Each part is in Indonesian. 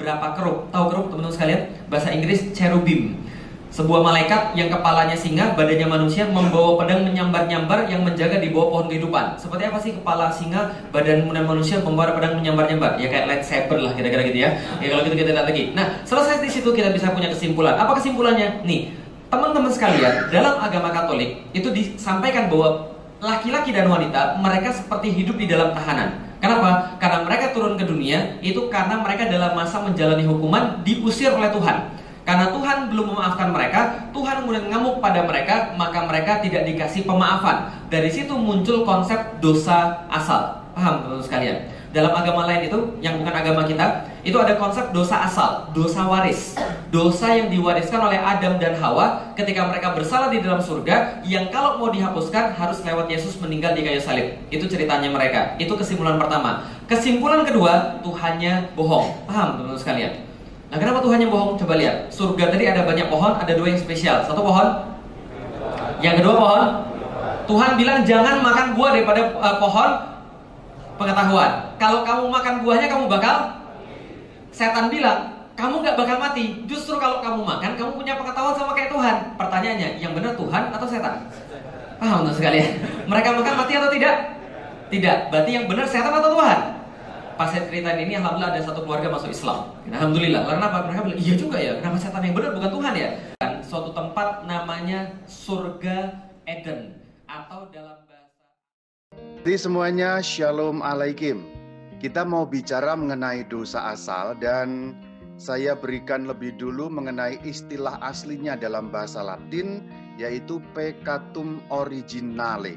beberapa kerub. Tahu kerub teman-teman sekalian? Bahasa Inggris cherubim. Sebuah malaikat yang kepalanya singa, badannya manusia, membawa pedang menyambar-nyambar yang menjaga di bawah pohon kehidupan. Seperti apa sih kepala singa, badan manusia membawa pedang menyambar-nyambar? Ya kayak lightsaber lah kira-kira gitu ya. Ya kalau gitu kita lihat lagi. Nah, selesai di situ kita bisa punya kesimpulan. Apa kesimpulannya? Nih, teman-teman sekalian, dalam agama Katolik itu disampaikan bahwa laki-laki dan wanita mereka seperti hidup di dalam tahanan. Kenapa? Karena mereka turun ke dunia itu karena mereka dalam masa menjalani hukuman diusir oleh Tuhan. Karena Tuhan belum memaafkan mereka, Tuhan kemudian ngamuk pada mereka, maka mereka tidak dikasih pemaafan. Dari situ muncul konsep dosa asal. Paham teman-teman sekalian? Dalam agama lain itu, yang bukan agama kita, itu ada konsep dosa asal, dosa waris. Dosa yang diwariskan oleh Adam dan Hawa ketika mereka bersalah di dalam surga, yang kalau mau dihapuskan harus lewat Yesus meninggal di kayu salib. Itu ceritanya mereka. Itu kesimpulan pertama. Kesimpulan kedua, Tuhannya bohong. Paham teman-teman sekalian? Nah, kenapa Tuhannya bohong? Coba lihat. Surga tadi ada banyak pohon, ada dua yang spesial. Satu pohon, yang kedua pohon. Tuhan bilang jangan makan buah daripada pohon pengetahuan. Kalau kamu makan buahnya kamu bakal. Setan bilang kamu gak bakal mati. Justru kalau kamu makan, kamu punya pengetahuan sama kayak Tuhan. Pertanyaannya, yang benar Tuhan atau setan? Paham teman sekalian? Mereka makan mati atau tidak? Tidak. Berarti yang benar setan atau Tuhan? Pas saya ceritain ini, alhamdulillah ada satu keluarga masuk Islam. Alhamdulillah. Karena apa? Mereka bilang, iya juga ya. Kenapa setan yang benar bukan Tuhan ya? Dan suatu tempat namanya surga Eden, atau dalam bahasa. Jadi semuanya Shalom Alaikum. Kita mau bicara mengenai dosa asal, dan saya berikan lebih dulu mengenai istilah aslinya dalam bahasa Latin, yaitu peccatum originale.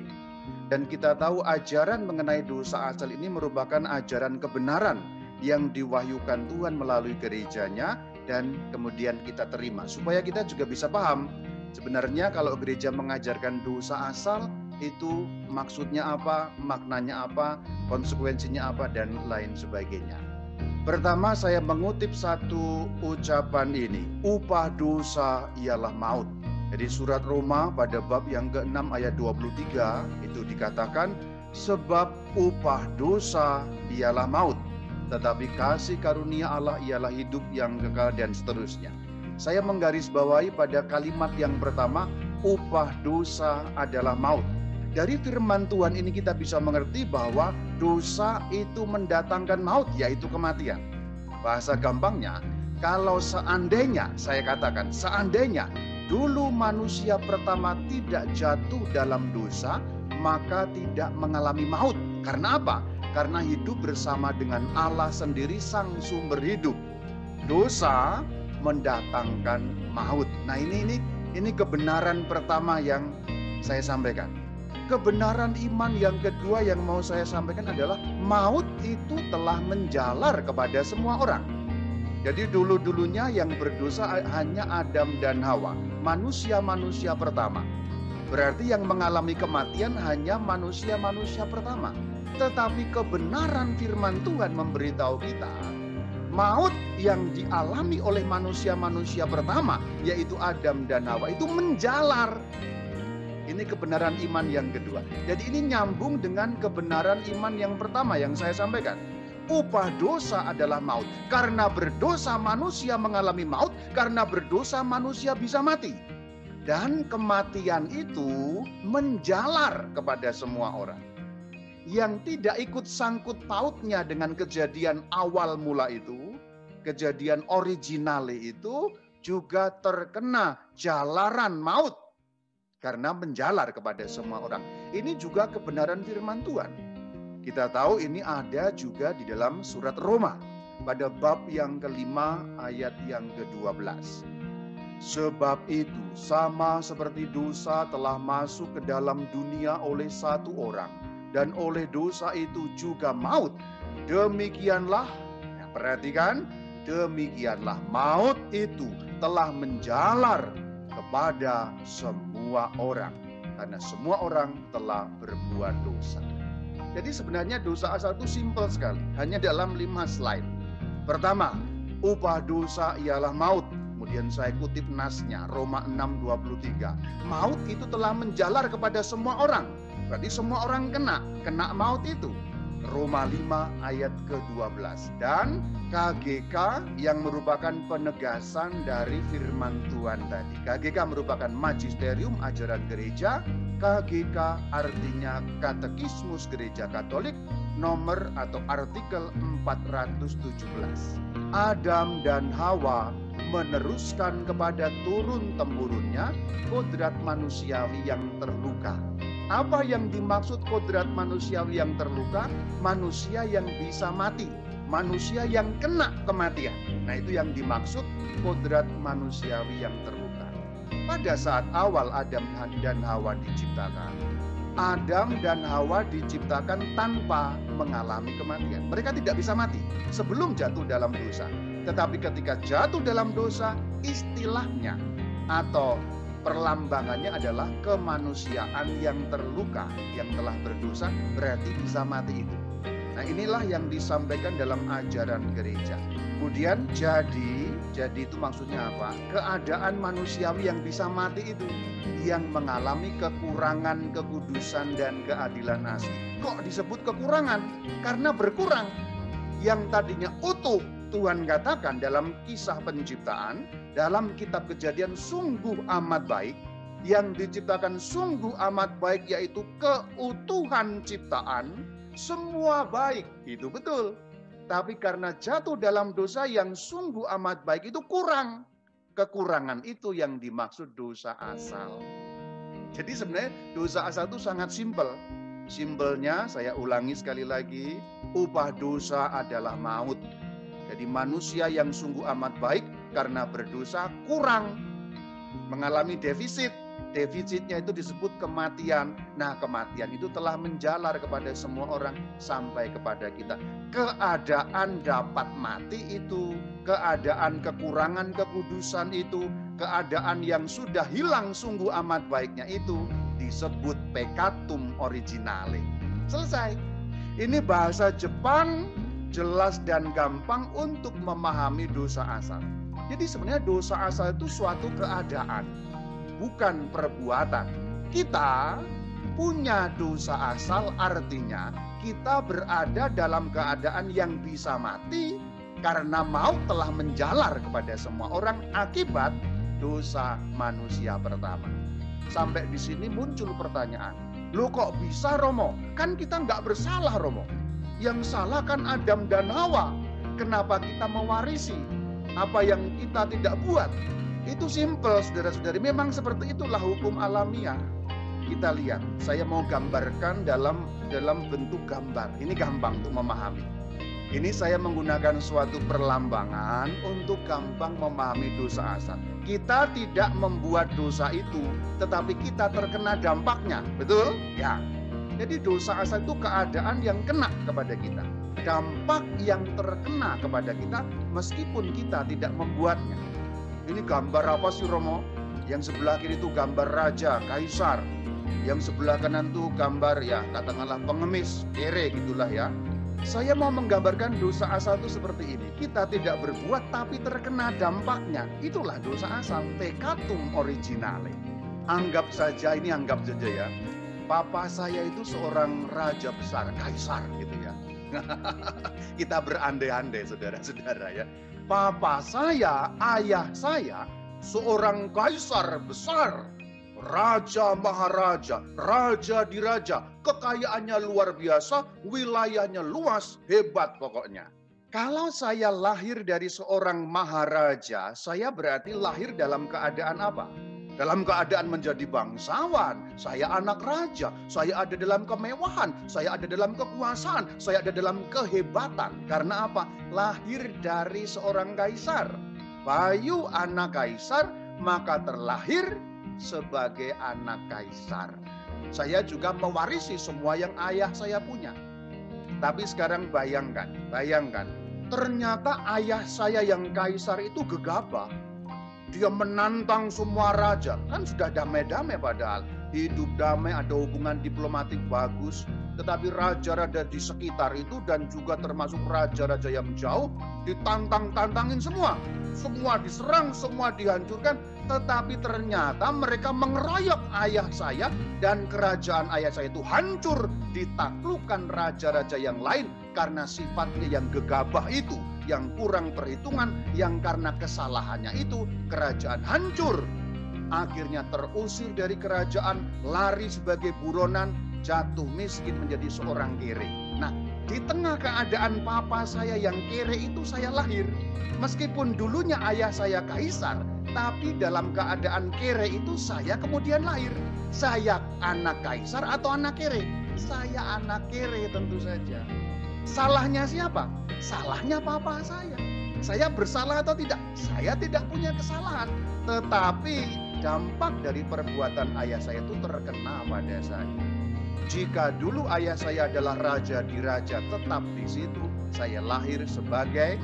Dan kita tahu ajaran mengenai dosa asal ini merupakan ajaran kebenaran yang diwahyukan Tuhan melalui gerejanya, dan kemudian kita terima. Supaya kita juga bisa paham, sebenarnya kalau gereja mengajarkan dosa asal, itu maksudnya apa, maknanya apa, konsekuensinya apa, dan lain sebagainya. Pertama, saya mengutip satu ucapan ini, upah dosa ialah maut. Jadi surat Roma pada bab yang ke-6 ayat 23 itu dikatakan, sebab upah dosa ialah maut, tetapi kasih karunia Allah ialah hidup yang kekal, dan seterusnya. Saya menggarisbawahi pada kalimat yang pertama, upah dosa adalah maut. Dari firman Tuhan ini kita bisa mengerti bahwa dosa itu mendatangkan maut, yaitu kematian. Bahasa gampangnya, kalau seandainya, saya katakan seandainya dulu manusia pertama tidak jatuh dalam dosa, maka tidak mengalami maut. Karena apa? Karena hidup bersama dengan Allah sendiri, sang sumber hidup. Dosa mendatangkan maut. Nah, ini kebenaran pertama yang saya sampaikan. Kebenaran iman yang kedua yang mau saya sampaikan adalah maut itu telah menjalar kepada semua orang. Jadi dulu-dulunya yang berdosa hanya Adam dan Hawa, manusia-manusia pertama. Berarti yang mengalami kematian hanya manusia-manusia pertama. Tetapi kebenaran firman Tuhan memberitahu kita, maut yang dialami oleh manusia-manusia pertama, yaitu Adam dan Hawa, itu menjalar. Ini kebenaran iman yang kedua. Jadi ini nyambung dengan kebenaran iman yang pertama yang saya sampaikan. Upah dosa adalah maut. Karena berdosa manusia mengalami maut, karena berdosa manusia bisa mati. Dan kematian itu menjalar kepada semua orang. Yang tidak ikut sangkut pautnya dengan kejadian awal mula itu, kejadian originale itu juga terkena jalaran maut. Karena menjalar kepada semua orang. Ini juga kebenaran firman Tuhan. Kita tahu ini ada juga di dalam surat Roma pada bab yang kelima ayat yang ke-12. Sebab itu sama seperti dosa telah masuk ke dalam dunia oleh satu orang, dan oleh dosa itu juga maut. Demikianlah, perhatikan, demikianlah maut itu telah menjalar kepada semua orang, karena semua orang telah berbuat dosa. Jadi sebenarnya dosa asal itu simpel sekali, hanya dalam 5 slide. Pertama, upah dosa ialah maut. Kemudian saya kutip nasnya, Roma 6:23. Maut itu telah menjalar kepada semua orang. Berarti semua orang kena maut itu. Roma 5 ayat ke-12. Dan KGK yang merupakan penegasan dari firman Tuhan tadi. KGK merupakan magisterium ajaran gereja. KGK artinya Katekismus Gereja Katolik nomor atau artikel 417. Adam dan Hawa meneruskan kepada turun-temurunnya kodrat manusiawi yang terluka. Apa yang dimaksud kodrat manusiawi yang terluka? Manusia yang bisa mati, manusia yang kena kematian. Nah, itu yang dimaksud kodrat manusiawi yang terluka. Pada saat awal Adam dan Hawa diciptakan, Adam dan Hawa diciptakan tanpa mengalami kematian. Mereka tidak bisa mati sebelum jatuh dalam dosa. Tetapi ketika jatuh dalam dosa, istilahnya atau perlambangannya adalah kemanusiaan yang terluka, yang telah berdosa, berarti bisa mati itu. Nah, inilah yang disampaikan dalam ajaran gereja. Kemudian jadi itu maksudnya apa? Keadaan manusiawi yang bisa mati itu, yang mengalami kekurangan kekudusan dan keadilan asli. Kok disebut kekurangan? Karena berkurang. Yang tadinya utuh, Tuhan katakan dalam kisah penciptaan, dalam kitab Kejadian sungguh amat baik, yang diciptakan sungguh amat baik yaitu keutuhan ciptaan, semua baik, itu betul. Tapi karena jatuh dalam dosa yang sungguh amat baik itu kurang. Kekurangan itu yang dimaksud dosa asal. Jadi sebenarnya dosa asal itu sangat simpel. Simpelnya saya ulangi sekali lagi, upah dosa adalah maut. Jadi manusia yang sungguh amat baik karena berdosa kurang, mengalami defisit. Defisitnya itu disebut kematian. Nah, kematian itu telah menjalar kepada semua orang sampai kepada kita. Keadaan dapat mati itu, keadaan kekurangan kekudusan itu, keadaan yang sudah hilang sungguh amat baiknya itu disebut peccatum originale. Selesai. Ini bahasa Jepang jelas dan gampang untuk memahami dosa asal. Jadi sebenarnya dosa asal itu suatu keadaan, bukan perbuatan. Kita punya dosa asal, artinya kita berada dalam keadaan yang bisa mati karena maut telah menjalar kepada semua orang akibat dosa manusia pertama. Sampai di sini muncul pertanyaan, loh kok bisa Romo? Kan kita nggak bersalah Romo. Yang salah kan Adam dan Hawa. Kenapa kita mewarisi apa yang kita tidak buat? Itu simpel, saudara-saudari. Memang seperti itulah hukum alamiah. Kita lihat, saya mau gambarkan dalam bentuk gambar. Ini gampang untuk memahami. Ini saya menggunakan suatu perlambangan untuk gampang memahami dosa asal. Kita tidak membuat dosa itu, tetapi kita terkena dampaknya. Betul? Ya. Jadi dosa asal itu keadaan yang kena kepada kita. Dampak yang terkena kepada kita meskipun kita tidak membuatnya. Ini gambar apa sih Romo? Yang sebelah kiri itu gambar raja, kaisar. Yang sebelah kanan itu gambar ya katakanlah pengemis, kere gitulah ya. Saya mau menggambarkan dosa asal itu seperti ini. Kita tidak berbuat tapi terkena dampaknya. Itulah dosa asal, peccatum originale. Anggap saja ya. Papa saya itu seorang raja besar, kaisar gitu ya. Kita berandai-andai saudara-saudara ya. Papa saya, ayah saya, seorang kaisar besar, raja maharaja, raja diraja, kekayaannya luar biasa, wilayahnya luas, hebat pokoknya. Kalau saya lahir dari seorang maharaja, saya berarti lahir dalam keadaan apa? Dalam keadaan menjadi bangsawan, saya anak raja, saya ada dalam kemewahan, saya ada dalam kekuasaan, saya ada dalam kehebatan. Karena apa? Lahir dari seorang kaisar. Bayu anak kaisar, maka terlahir sebagai anak kaisar. Saya juga mewarisi semua yang ayah saya punya. Tapi sekarang bayangkan, ternyata ayah saya yang kaisar itu gegabah. Dia menantang semua raja, kan sudah damai-damai padahal. hidup damai, ada hubungan diplomatik bagus. Tetapi raja-raja di sekitar itu dan juga termasuk raja-raja yang jauh ditantang-tantangin semua. Semua diserang, semua dihancurkan. Tetapi ternyata mereka mengeroyok ayah saya dan kerajaan ayah saya itu hancur. Ditaklukkan raja-raja yang lain karena sifatnya yang gegabah itu, yang kurang perhitungan, yang karena kesalahannya itu kerajaan hancur. Akhirnya terusir dari kerajaan, lari sebagai buronan, jatuh miskin menjadi seorang kere. Nah, di tengah keadaan papa saya yang kere itu saya lahir. Meskipun dulunya ayah saya kaisar, tapi dalam keadaan kere itu saya kemudian lahir. Saya anak kaisar atau anak kere? Saya anak kere tentu saja. Salahnya siapa? Salahnya papa saya. Saya bersalah atau tidak? Saya tidak punya kesalahan. Tetapi dampak dari perbuatan ayah saya itu terkena pada saya. Jika dulu ayah saya adalah raja di raja, tetap di situ saya lahir sebagai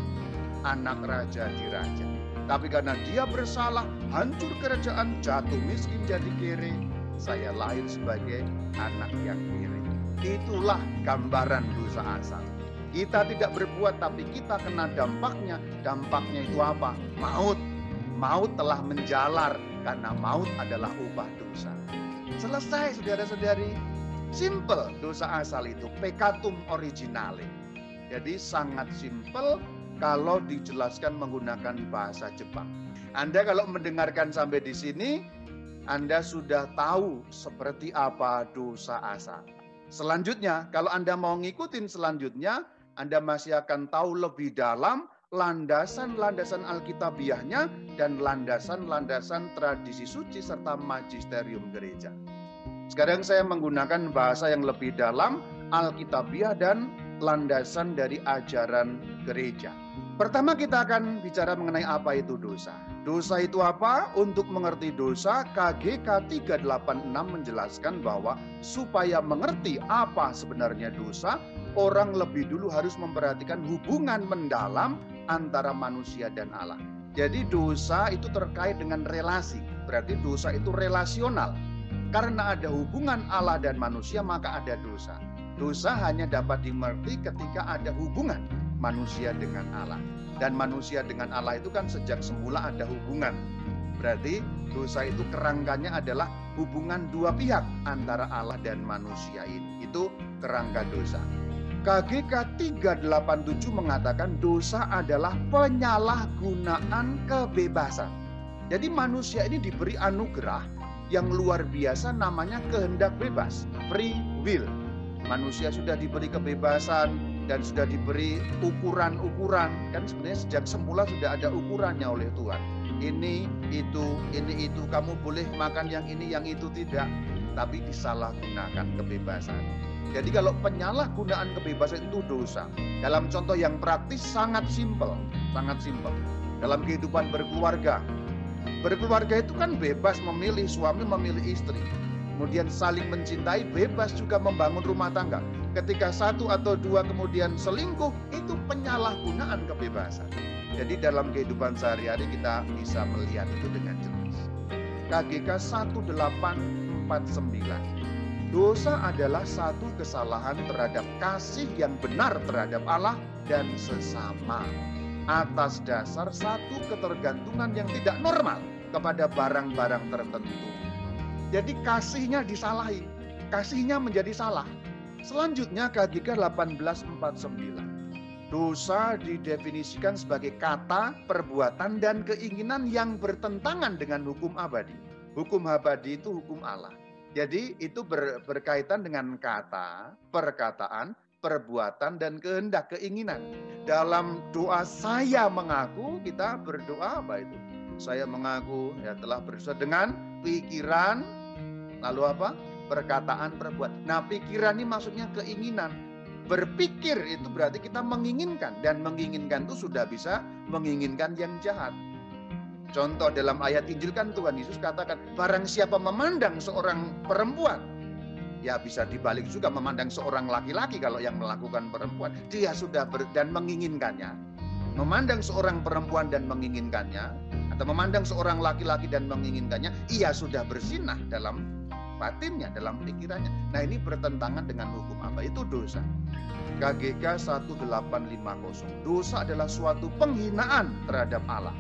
anak raja di raja. Tapi karena dia bersalah, hancur kerajaan, jatuh miskin jadi kere, saya lahir sebagai anak yang kere. Itulah gambaran dosa asal. Kita tidak berbuat tapi kita kena dampaknya. Dampaknya itu apa? Maut. Maut telah menjalar karena maut adalah upah dosa. Selesai saudara-saudari. Simple dosa asal itu, peccatum originale. Jadi sangat simple kalau dijelaskan menggunakan bahasa Jepang. Anda kalau mendengarkan sampai di sini, Anda sudah tahu seperti apa dosa asal. Selanjutnya, kalau Anda mau ngikutin selanjutnya, Anda masih akan tahu lebih dalam landasan-landasan Alkitabiahnya dan landasan-landasan tradisi suci serta magisterium gereja. Sekarang saya menggunakan bahasa yang lebih dalam, Alkitabiah dan landasan dari ajaran gereja. Pertama kita akan bicara mengenai apa itu dosa. Dosa itu apa? Untuk mengerti dosa, KGK 386 menjelaskan bahwa supaya mengerti apa sebenarnya dosa, orang lebih dulu harus memperhatikan hubungan mendalam antara manusia dan Allah. Jadi dosa itu terkait dengan relasi, berarti dosa itu relasional. Karena ada hubungan Allah dan manusia, maka ada dosa. Dosa hanya dapat dimengerti ketika ada hubungan manusia dengan Allah. Dan manusia dengan Allah itu kan sejak semula ada hubungan. Berarti dosa itu kerangkanya adalah hubungan dua pihak antara Allah dan manusia ini. Itu kerangka dosa. KGK 387 mengatakan dosa adalah penyalahgunaan kebebasan. Jadi manusia ini diberi anugerah yang luar biasa namanya kehendak bebas, free will. Manusia sudah diberi kebebasan dan sudah diberi ukuran-ukuran. Kan sebenarnya sejak semula sudah ada ukurannya oleh Tuhan. Ini, itu, kamu boleh makan yang ini, yang itu tidak. Tapi disalahgunakan kebebasan. Jadi kalau penyalahgunaan kebebasan itu dosa. Dalam contoh yang praktis sangat simpel, sangat simpel. Dalam kehidupan berkeluarga. Berkeluarga itu kan bebas memilih, suami memilih istri. Kemudian saling mencintai, bebas juga membangun rumah tangga. Ketika satu atau dua kemudian selingkuh, itu penyalahgunaan kebebasan. Jadi dalam kehidupan sehari-hari kita bisa melihat itu dengan jelas. KGK 1849. Dosa adalah satu kesalahan terhadap kasih yang benar terhadap Allah dan sesama. Atas dasar satu ketergantungan yang tidak normal kepada barang-barang tertentu. Jadi kasihnya disalahi, kasihnya menjadi salah. Selanjutnya KGK 1849. Dosa didefinisikan sebagai kata, perbuatan, dan keinginan yang bertentangan dengan hukum abadi. Hukum abadi itu hukum Allah. Jadi itu berkaitan dengan kata, perkataan, perbuatan, dan kehendak, keinginan. Dalam doa saya mengaku, kita berdoa apa itu? Saya mengaku ya telah berdosa dengan pikiran, lalu apa? Perkataan, perbuatan. Nah, pikiran ini maksudnya keinginan. Berpikir itu berarti kita menginginkan, dan menginginkan itu sudah bisa menginginkan yang jahat. Contoh dalam ayat Injil kan Tuhan Yesus katakan, barang siapa memandang seorang perempuan, ya bisa dibalik juga memandang seorang laki-laki kalau yang melakukan perempuan, dia sudah dan menginginkannya. Memandang seorang perempuan dan menginginkannya, atau memandang seorang laki-laki dan menginginkannya, ia sudah berzinah dalam batinnya, dalam pikirannya. Nah, ini bertentangan dengan hukum apa? Itu dosa. KGK 1850. Dosa adalah suatu penghinaan terhadap Allah.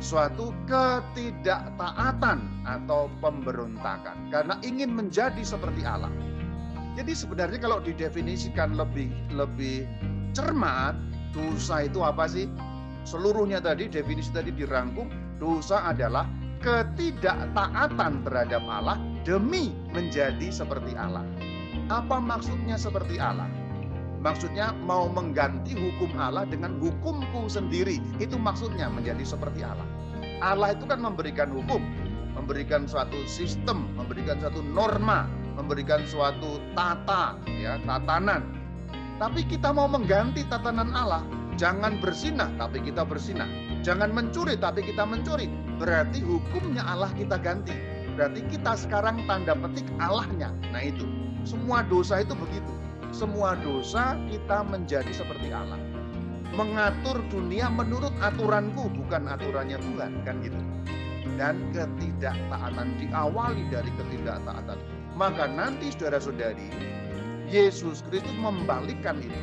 Suatu ketidaktaatan atau pemberontakan karena ingin menjadi seperti Allah. Jadi sebenarnya kalau didefinisikan lebih cermat, dosa itu apa sih? Seluruhnya tadi, definisi tadi dirangkum, dosa adalah ketidaktaatan terhadap Allah demi menjadi seperti Allah. Apa maksudnya seperti Allah? Maksudnya mau mengganti hukum Allah dengan hukumku sendiri. Itu maksudnya menjadi seperti Allah. Allah itu kan memberikan hukum, memberikan suatu sistem, memberikan suatu norma, memberikan suatu tatanan. Tapi kita mau mengganti tatanan Allah. Jangan berzinah, tapi kita berzinah. Jangan mencuri, tapi kita mencuri. Berarti hukumnya Allah kita ganti. Berarti kita sekarang tanda petik Allahnya. Nah itu, semua dosa itu begitu. Semua dosa kita menjadi seperti Allah. Mengatur dunia menurut aturanku, bukan aturannya Tuhan, kan gitu. Dan ketidaktaatan diawali dari ketidaktaatan. Maka nanti saudara-saudari, Yesus Kristus membalikkan itu.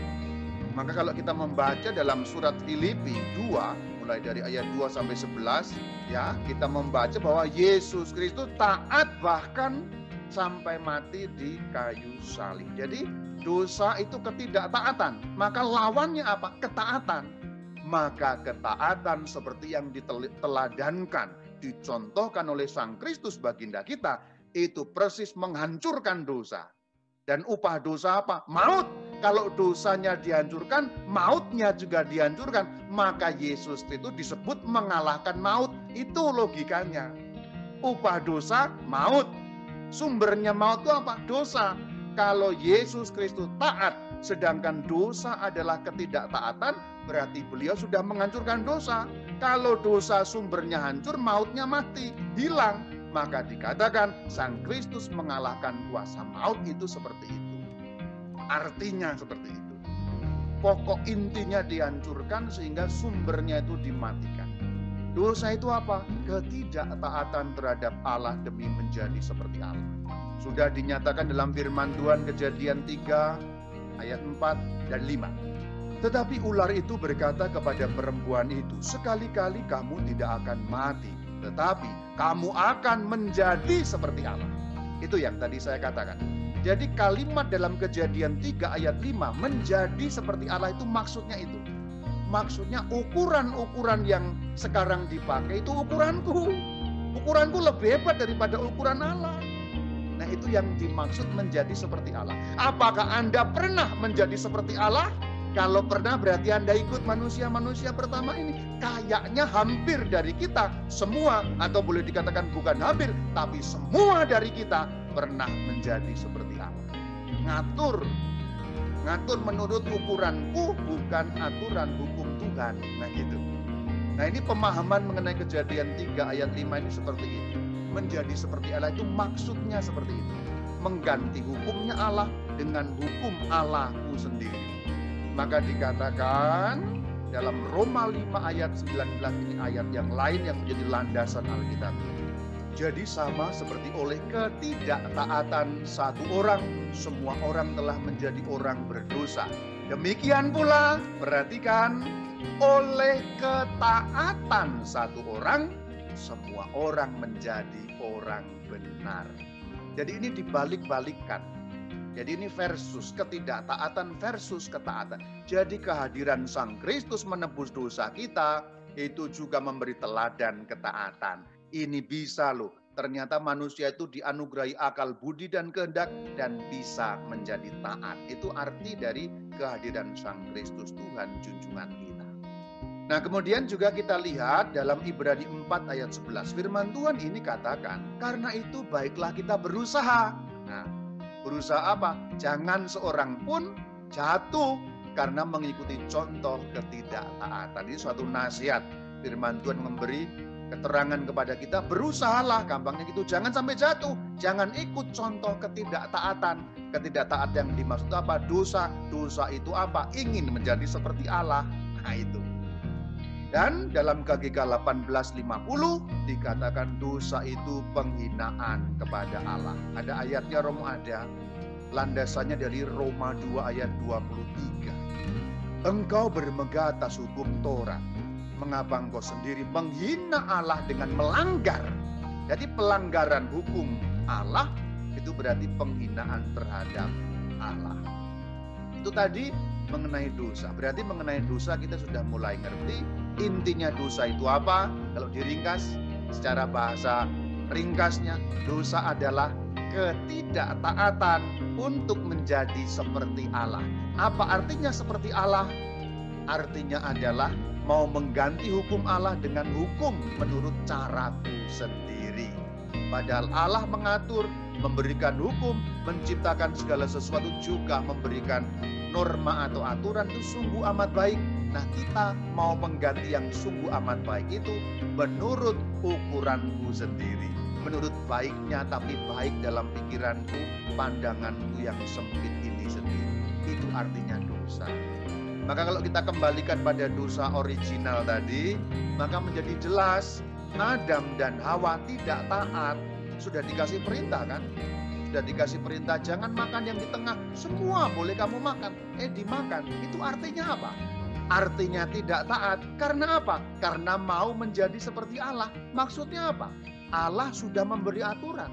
Maka kalau kita membaca dalam surat Filipi 2, mulai dari ayat 2 sampai 11, ya, kita membaca bahwa Yesus Kristus taat bahkan sampai mati di kayu salib. Jadi dosa itu ketidaktaatan. Maka lawannya apa? Ketaatan. Maka ketaatan seperti yang diteladankan, dicontohkan oleh Sang Kristus baginda kita, itu persis menghancurkan dosa. Dan upah dosa apa? Maut. Kalau dosanya dihancurkan, mautnya juga dihancurkan. Maka Yesus itu disebut mengalahkan maut. Itu logikanya. Upah dosa, maut. Sumbernya maut itu apa? Dosa. Kalau Yesus Kristus taat, sedangkan dosa adalah ketidaktaatan, berarti beliau sudah menghancurkan dosa. Kalau dosa sumbernya hancur, mautnya mati, hilang. Maka dikatakan Sang Kristus mengalahkan kuasa maut itu seperti itu. Artinya seperti itu. Pokok intinya dihancurkan sehingga sumbernya itu dimatikan. Dosa itu apa? Ketidaktaatan terhadap Allah demi menjadi seperti Allah. Sudah dinyatakan dalam firman Tuhan Kejadian 3 ayat 4 dan 5. Tetapi ular itu berkata kepada perempuan itu, sekali-kali kamu tidak akan mati, tetapi kamu akan menjadi seperti Allah. Itu yang tadi saya katakan. Jadi kalimat dalam Kejadian 3 ayat 5, menjadi seperti Allah itu maksudnya itu. Maksudnya ukuran-ukuran yang sekarang dipakai itu ukuranku. Ukuranku lebih hebat daripada ukuran Allah. Nah itu yang dimaksud menjadi seperti Allah. Apakah Anda pernah menjadi seperti Allah? Kalau pernah berarti Anda ikut manusia-manusia pertama ini. Kayaknya hampir dari kita semua, atau boleh dikatakan bukan hampir, tapi semua dari kita pernah menjadi seperti Allah. Ngatur menurut ukuranku, bukan aturan hukum Tuhan. Nah gitu. Nah ini pemahaman mengenai Kejadian 3 ayat 5 ini seperti itu. Menjadi seperti Allah itu maksudnya seperti itu. Mengganti hukumnya Allah dengan hukum Allahku sendiri. Maka dikatakan dalam Roma 5 ayat 19, ini ayat yang lain yang menjadi landasan Alkitab. Jadi sama seperti oleh ketidaktaatan satu orang, semua orang telah menjadi orang berdosa. Demikian pula, perhatikan, oleh ketaatan satu orang, semua orang menjadi orang benar. Jadi ini dibalik-balikkan. Jadi ini versus ketidaktaatan versus ketaatan. Jadi kehadiran Sang Kristus menebus dosa kita, itu juga memberi teladan ketaatan. Ini bisa loh, ternyata manusia itu dianugerahi akal budi dan kehendak dan bisa menjadi taat. Itu arti dari kehadiran Sang Kristus Tuhan junjungan kita. Nah kemudian juga kita lihat dalam Ibrani 4 ayat 11. Firman Tuhan ini katakan, karena itu baiklah kita berusaha. Nah berusaha apa? Jangan seorang pun jatuh karena mengikuti contoh ketidaktaatan. Ini suatu nasihat. Firman Tuhan memberi keterangan kepada kita, berusahalah, gampangnya gitu, jangan sampai jatuh, jangan ikut contoh ketidaktaatan. Ketidaktaatan yang dimaksud apa? Dosa. Dosa itu apa? Ingin menjadi seperti Allah. Nah itu. Dan dalam KGK 1850 dikatakan dosa itu penghinaan kepada Allah. Ada ayatnya, Romo ada. Landasannya dari Roma 2 ayat 23. Engkau bermegah atas hukum Taurat. Mengapa engkau sendiri menghina Allah dengan melanggar? Jadi pelanggaran hukum Allah itu berarti penghinaan terhadap Allah. Itu tadi mengenai dosa. Berarti mengenai dosa kita sudah mulai ngerti intinya dosa itu apa. Kalau diringkas secara bahasa ringkasnya, dosa adalah ketidaktaatan untuk menjadi seperti Allah. Apa artinya seperti Allah? Artinya adalah mau mengganti hukum Allah dengan hukum menurut caraku sendiri. Padahal Allah mengatur, memberikan hukum, menciptakan segala sesuatu, juga memberikan norma atau aturan, itu sungguh amat baik. Nah, kita mau mengganti yang sungguh amat baik itu menurut ukuranku sendiri. Menurut baiknya, tapi baik dalam pikiranku, pandanganku yang sempit ini sendiri. Itu artinya dosa. Maka kalau kita kembalikan pada dosa original tadi, maka menjadi jelas Adam dan Hawa tidak taat. Sudah dikasih perintah kan? Sudah dikasih perintah jangan makan yang di tengah. Semua boleh kamu makan. Dimakan. Itu artinya apa? Artinya tidak taat. Karena apa? Karena mau menjadi seperti Allah. Maksudnya apa? Allah sudah memberi aturan.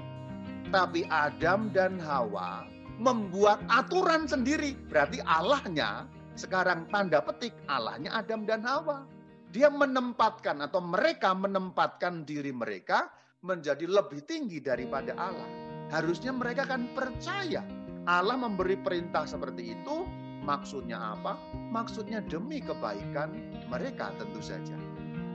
Tapi Adam dan Hawa membuat aturan sendiri. Berarti Allahnya, sekarang tanda petik Allahnya Adam dan Hawa. Dia menempatkan atau mereka menempatkan diri mereka menjadi lebih tinggi daripada Allah. Harusnya mereka kan percaya. Allah memberi perintah seperti itu. Maksudnya apa? Maksudnya demi kebaikan mereka tentu saja.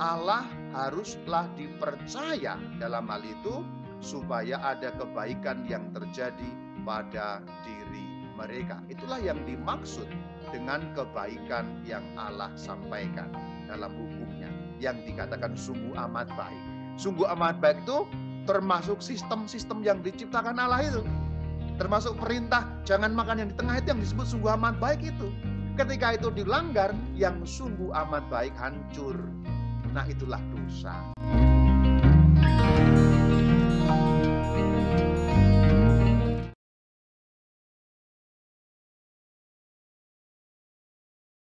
Allah haruslah dipercaya dalam hal itu supaya ada kebaikan yang terjadi pada diri mereka. Itulah yang dimaksud dengan kebaikan yang Allah sampaikan dalam hukumnya yang dikatakan sungguh amat baik. Sungguh amat baik itu termasuk sistem-sistem yang diciptakan Allah itu. Termasuk perintah jangan makan yang di tengah itu yang disebut sungguh amat baik itu. Ketika itu dilanggar, yang sungguh amat baik hancur. Nah, itulah dosa.